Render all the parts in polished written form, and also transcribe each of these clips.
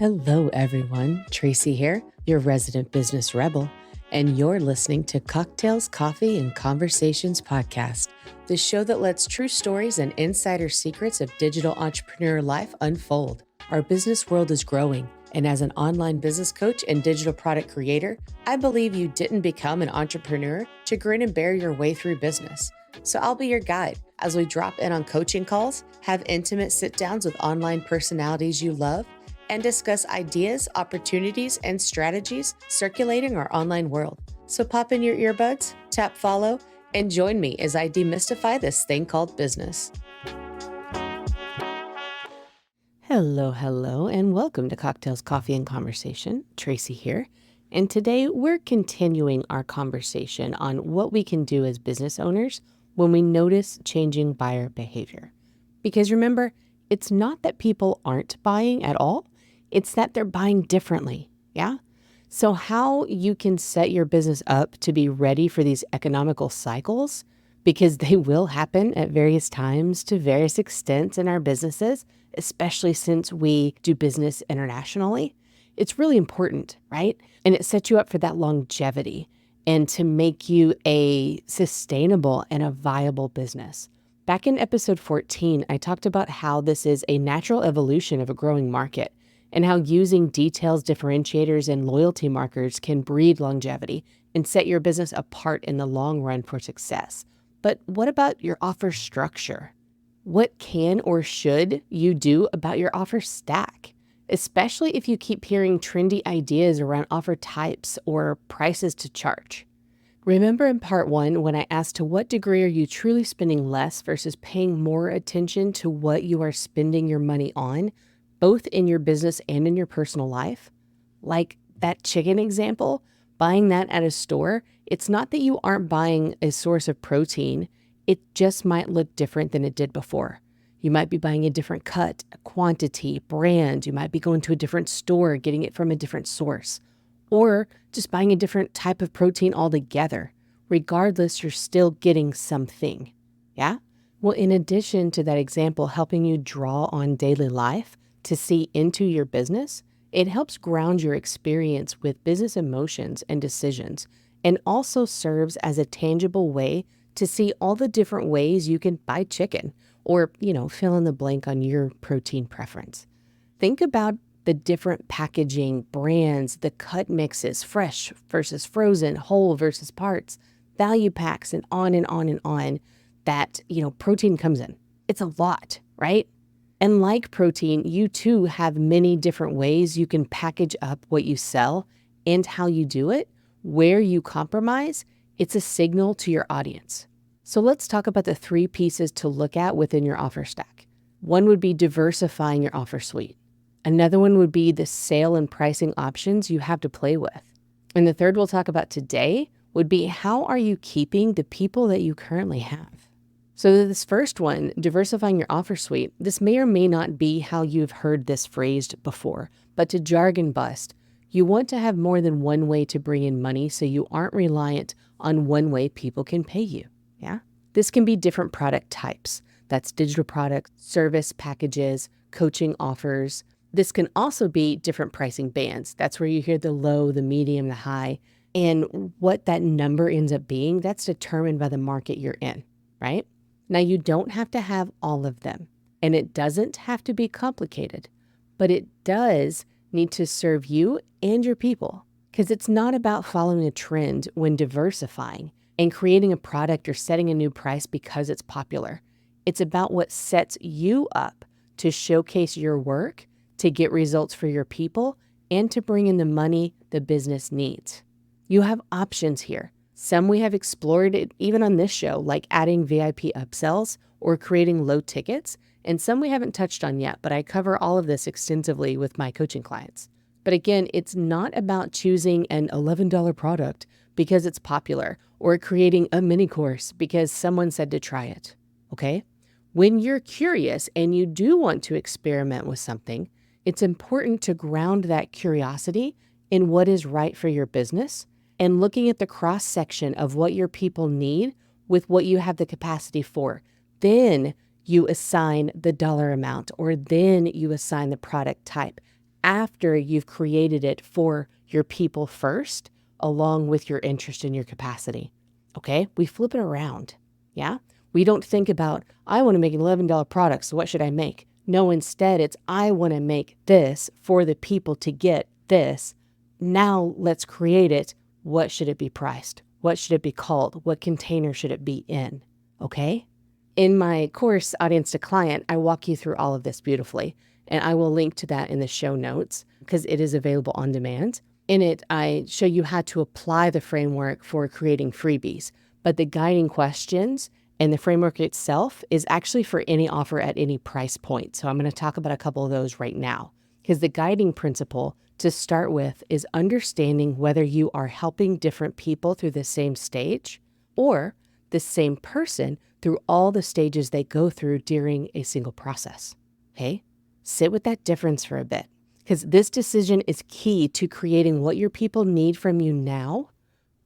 Hello, everyone. Tracie here, your resident business rebel, and you're listening to Cocktails, Coffee, and Conversations podcast, the show that lets true stories and insider secrets of digital entrepreneur life unfold. Our business world is growing, and as an online business coach and digital product creator, I believe you didn't become an entrepreneur to grin and bear your way through business. So I'll be your guide as we drop in on coaching calls, have intimate sit-downs with online personalities you love, and discuss ideas, opportunities, and strategies circulating our online world. So pop in your earbuds, tap follow, and join me as I demystify this thing called business. Hello, and welcome to Cocktails, Coffee, and Conversation. Tracie here. And today we're continuing our conversation on what we can do as business owners when we notice changing buyer behavior. Because remember, it's not that people aren't buying at all, it's that they're buying differently, yeah? So how you can set your business up to be ready for these economical cycles, because they will happen at various times to various extents in our businesses, especially since we do business internationally. It's really important, right? And it sets you up for that longevity and to make you a sustainable and a viable business. Back in episode 14, I talked about how this is a natural evolution of a growing market and how using details, differentiators, and loyalty markers can breed longevity and set your business apart in the long run for success. But what about your offer structure? What can or should you do about your offer stack? Especially if you keep hearing trendy ideas around offer types or prices to charge. Remember in part 1 when I asked to what degree are you truly spending less versus paying more attention to what you are spending your money on, both in your business and in your personal life? Like that chicken example, buying that at a store, it's not that you aren't buying a source of protein, it just might look different than it did before. You might be buying a different cut, a quantity, brand. You might be going to a different store, getting it from a different source, or just buying a different type of protein altogether. Regardless, you're still getting something, yeah? Well, in addition to that example helping you draw on daily life to see into your business, it helps ground your experience with business emotions and decisions, and also serves as a tangible way to see all the different ways you can buy chicken, or, fill in the blank on your protein preference. Think about the different packaging, brands, the cut mixes, fresh versus frozen, whole versus parts, value packs, and on and on and on that, protein comes in. It's a lot, right? And like protein, you too have many different ways you can package up what you sell and how you do it, where you compromise. It's a signal to your audience. So let's talk about the 3 pieces to look at within your offer stack. One would be diversifying your offer suite. Another one would be the sale and pricing options you have to play with. And the third we'll talk about today would be how are you keeping the people that you currently have? So this first one, diversifying your offer suite, this may or may not be how you've heard this phrased before, but to jargon bust, you want to have more than one way to bring in money so you aren't reliant on one way people can pay you. Yeah. This can be different product types. That's digital products, service packages, coaching offers. This can also be different pricing bands. That's where you hear the low, the medium, the high. And what that number ends up being, that's determined by the market you're in, right? Now, you don't have to have all of them, and it doesn't have to be complicated, but it does need to serve you and your people, because it's not about following a trend when diversifying and creating a product or setting a new price because it's popular. It's about what sets you up to showcase your work, to get results for your people, and to bring in the money the business needs. You have options here. Some we have explored it even on this show, like adding VIP upsells or creating low tickets, and some we haven't touched on yet, but I cover all of this extensively with my coaching clients. But again, it's not about choosing an $11 product because it's popular or creating a mini course because someone said to try it, okay? When you're curious and you do want to experiment with something, it's important to ground that curiosity in what is right for your business and looking at the cross section of what your people need with what you have the capacity for. Then you assign the dollar amount, or then you assign the product type after you've created it for your people first, along with your interest and your capacity. Okay? We flip it around. Yeah? We don't think about, I want to make an $11 product, so what should I make? No, instead it's, I want to make this for the people to get this. Now let's create it. What should it be priced? What should it be called? What container should it be in? Okay? In my course, Audience to Client, I walk you through all of this beautifully. And I will link to that in the show notes because it is available on demand. In it, I show you how to apply the framework for creating freebies. But the guiding questions and the framework itself is actually for any offer at any price point. So I'm going to talk about a couple of those right now. Because the guiding principle to start with is understanding whether you are helping different people through the same stage or the same person through all the stages they go through during a single process. Okay? Sit with that difference for a bit, because this decision is key to creating what your people need from you now.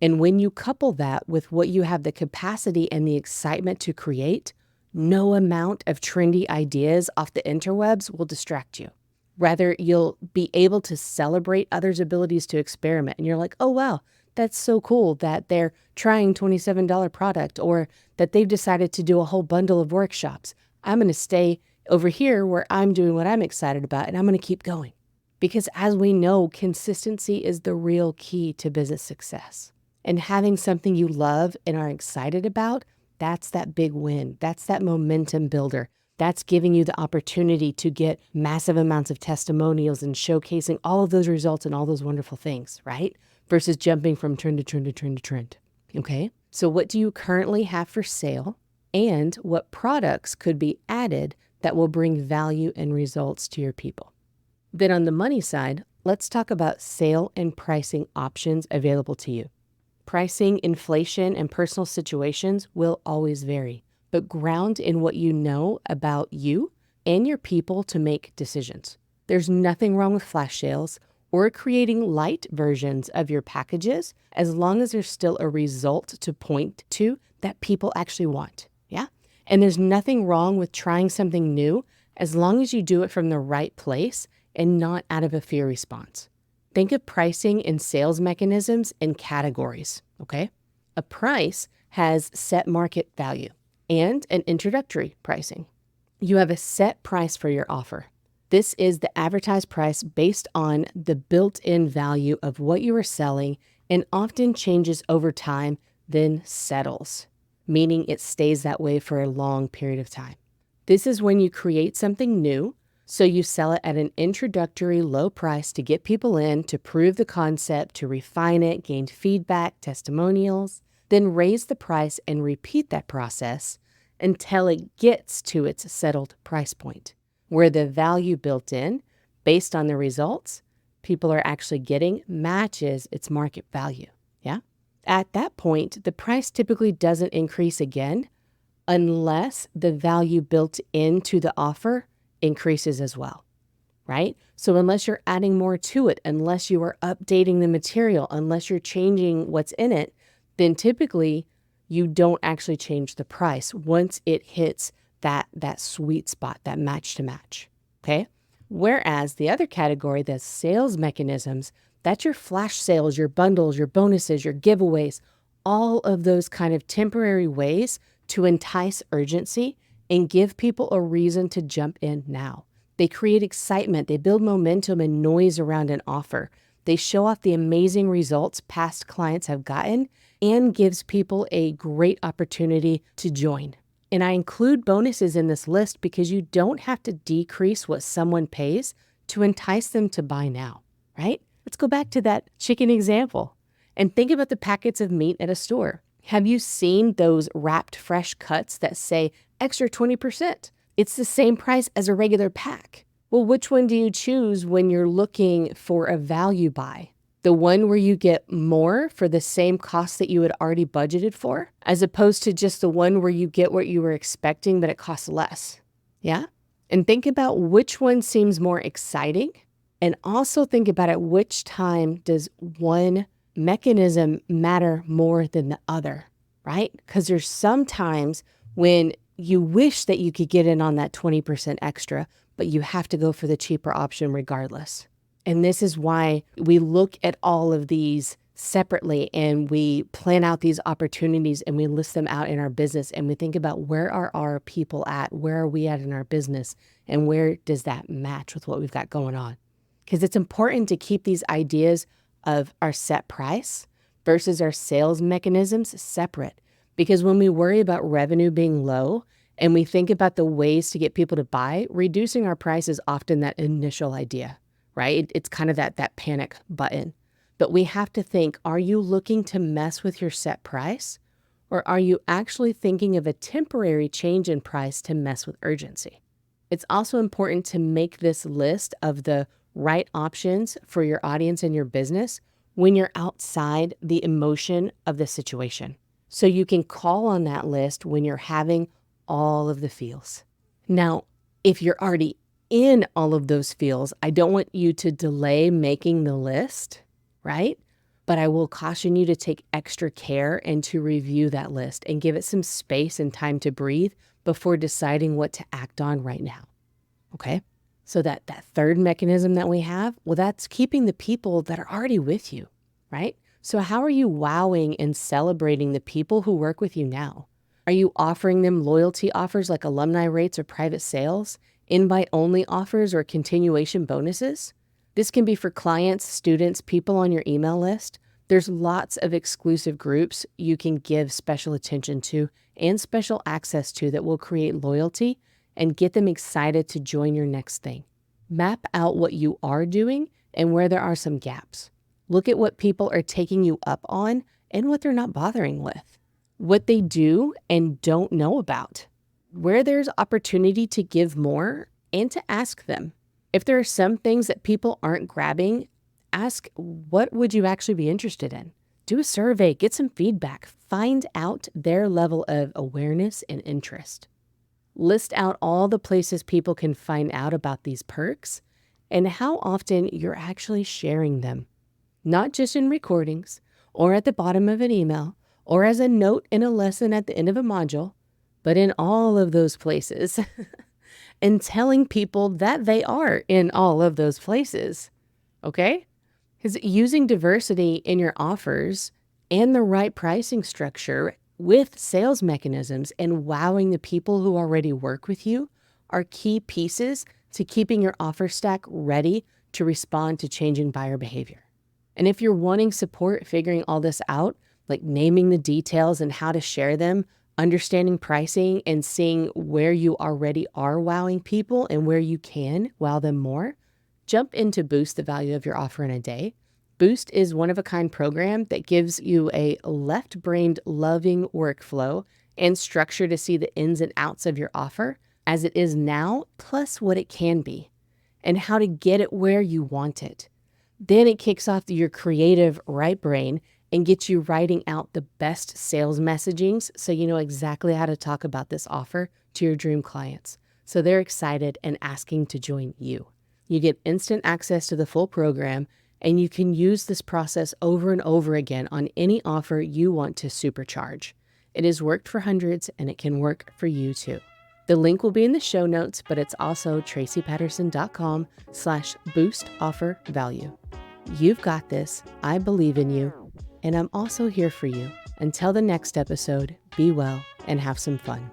And when you couple that with what you have the capacity and the excitement to create, no amount of trendy ideas off the interwebs will distract you. Rather, you'll be able to celebrate others' abilities to experiment. And you're like, oh, wow, that's so cool that they're trying $27 product or that they've decided to do a whole bundle of workshops. I'm going to stay over here where I'm doing what I'm excited about, and I'm going to keep going. Because as we know, consistency is the real key to business success. And having something you love and are excited about, that's that big win. That's that momentum builder. That's giving you the opportunity to get massive amounts of testimonials and showcasing all of those results and all those wonderful things, right? Versus jumping from trend to trend to trend to trend. Okay? So what do you currently have for sale? And what products could be added that will bring value and results to your people? Then on the money side, let's talk about sale and pricing options available to you. Pricing, inflation, and personal situations will always vary, but ground in what you know about you and your people to make decisions. There's nothing wrong with flash sales or creating light versions of your packages as long as there's still a result to point to that people actually want. Yeah? And there's nothing wrong with trying something new as long as you do it from the right place and not out of a fear response. Think of pricing and sales mechanisms in categories, okay? A price has set market value and an introductory pricing. You have a set price for your offer. This is the advertised price based on the built-in value of what you are selling and often changes over time, then settles, meaning it stays that way for a long period of time. This is when you create something new, so you sell it at an introductory low price to get people in, to prove the concept, to refine it, gain feedback, testimonials, then raise the price and repeat that process until it gets to its settled price point, where the value built in, based on the results people are actually getting, matches its market value. Yeah? At that point, the price typically doesn't increase again unless the value built into the offer increases as well, right? So unless you're adding more to it, unless you are updating the material, unless you're changing what's in it, then typically you don't actually change the price once it hits that sweet spot, that match to match, okay? Whereas the other category, the sales mechanisms, that's your flash sales, your bundles, your bonuses, your giveaways, all of those kind of temporary ways to entice urgency and give people a reason to jump in now. They create excitement, they build momentum and noise around an offer. They show off the amazing results past clients have gotten and gives people a great opportunity to join. And I include bonuses in this list because you don't have to decrease what someone pays to entice them to buy now, right? Let's go back to that chicken example and think about the packets of meat at a store. Have you seen those wrapped fresh cuts that say extra 20%? It's the same price as a regular pack. Well, which one do you choose when you're looking for a value buy? The one where you get more for the same cost that you had already budgeted for, as opposed to just the one where you get what you were expecting, but it costs less. Yeah? And think about which one seems more exciting. And also think about at which time does one mechanism matter more than the other, right? Because there's some times when you wish that you could get in on that 20% extra, but you have to go for the cheaper option regardless. And this is why we look at all of these separately and we plan out these opportunities and we list them out in our business and we think about where are our people at, where are we at in our business, and where does that match with what we've got going on. Because it's important to keep these ideas of our set price versus our sales mechanisms separate. Because when we worry about revenue being low and we think about the ways to get people to buy, reducing our price is often that initial idea, right? It's kind of that panic button. But we have to think, are you looking to mess with your set price? Or are you actually thinking of a temporary change in price to mess with urgency? It's also important to make this list of the right options for your audience and your business when you're outside the emotion of the situation. So you can call on that list when you're having all of the feels. Now, if you're already in all of those feels, I don't want you to delay making the list, right? But I will caution you to take extra care and to review that list and give it some space and time to breathe before deciding what to act on right now. Okay? So that third mechanism that we have, well, that's keeping the people that are already with you, right? So how are you wowing and celebrating the people who work with you now? Are you offering them loyalty offers like alumni rates or private sales, invite-only offers or continuation bonuses? This can be for clients, students, people on your email list. There's lots of exclusive groups you can give special attention to and special access to that will create loyalty and get them excited to join your next thing. Map out what you are doing and where there are some gaps. Look at what people are taking you up on and what they're not bothering with. What they do and don't know about. Where there's opportunity to give more and to ask them. If there are some things that people aren't grabbing, ask what would you actually be interested in? Do a survey, get some feedback, find out their level of awareness and interest. List out all the places people can find out about these perks and how often you're actually sharing them. Not just in recordings or at the bottom of an email or as a note in a lesson at the end of a module, but in all of those places. And telling people that they are in all of those places, okay? Because using diversity in your offers and the right pricing structure with sales mechanisms and wowing the people who already work with you are key pieces to keeping your offer stack ready to respond to changing buyer behavior. And if you're wanting support figuring all this out, like naming the details and how to share them, understanding pricing and seeing where you already are wowing people and where you can wow them more, jump into Boost the Value of Your Offer in a Day. Boost is one-of-a-kind program that gives you a left-brained loving workflow and structure to see the ins and outs of your offer as it is now, plus what it can be, and how to get it where you want it. Then it kicks off your creative right brain and get you writing out the best sales messagings so you know exactly how to talk about this offer to your dream clients. So they're excited and asking to join you. You get instant access to the full program, and you can use this process over and over again on any offer you want to supercharge. It has worked for hundreds, and it can work for you too. The link will be in the show notes, but it's also traciepatterson.com/boostoffervalue. You've got this. I believe in you. And I'm also here for you. Until the next episode, be well and have some fun.